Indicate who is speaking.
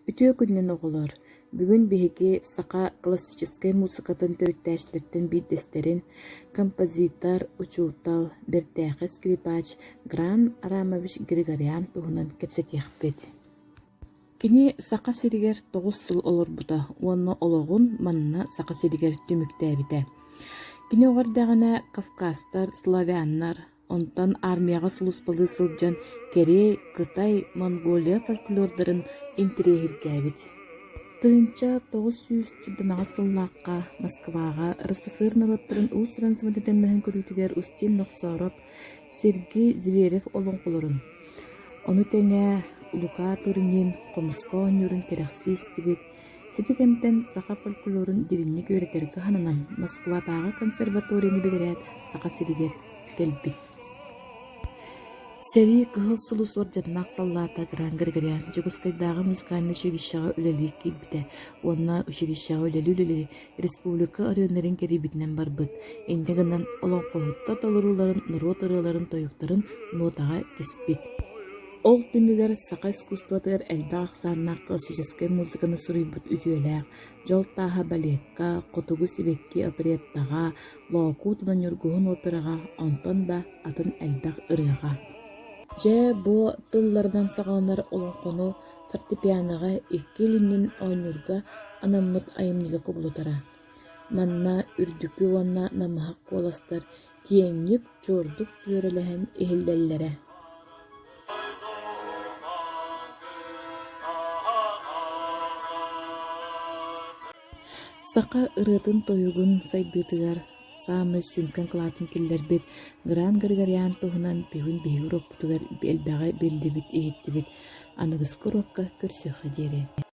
Speaker 1: Үтүө күннен оҕолор, бүгүн биһиги саха классическай музыкатын төрүттээчилэртэн биирдэстерин композитор, учуутал, бэртээхэ скрипач Гран Арамович Григорян туһунан кэпсэтиэхпит. Кини саха сиригэр 9 сыл олорбута, уонна ологун манна саха сиригэр түмүктээбитэ. Кини оҕордэҕинэ Кавказтар, славяннар, онтон армияға сулуспалы сылдьан Корей, Кытай, Монголия фольклордарын интирэһиргээбит. Тыынча 900 сыллаакка Москваға РСФСР народтарын уус трансмедитеннэһин көрүүтүгэр Устин Нохсороп, Сергей Зверев олоңкулурун. Ону тэҥэ Лука Туринин, Комуско онньорун тэрэхсиистибит, ситигэмтэн саха фольклорун дивинник үөрэтергэ хананан Москватааҕа консерваторияны бигэрээт саха сиригэр кэлбит. Сери кыһыл сулус ордьаннаах саллаата Гран Григорян Жогускайдааҕы музыкальный училищаҕа үлэлии киирбитэ, уонна училищаҕа үлэли республика арыаннарын кэрибитинэн барбыт. Инде гынан олоңкоһутта толорууларын, нуруот ырыаларын тойуктарын нуотаҕа тиспит. Ол түмүгэр саха искусствотыгар элбэ ахсааннаах классическай музыканы суруйбут үтүөлээх, жолтааһа балетка, хотугу сибекки опереттаҕа, лоокуу тунаньоргуһун операҕа, онтон да атын элбэх ырыаҕа. Дьэ бу тылларынан саҕаланар олоңкону фортепианоҕа икки илиннин оонньурга анаммыт айымныга кубулутара. Манна үрдүкү уонна намыһак куоластар киэҥник чуордук түөрэлэһэн иһиллэллэрэ. Саха ырыатын тойугун сайдыытыгар саамы сүнкэн кылаатын киллэрбит Гран Григорян туһунан бүгүн биһиги уроппутугар элбэҕэ биллибит иһиттибит, аныгыскы уропка көрсүөххэ диэри.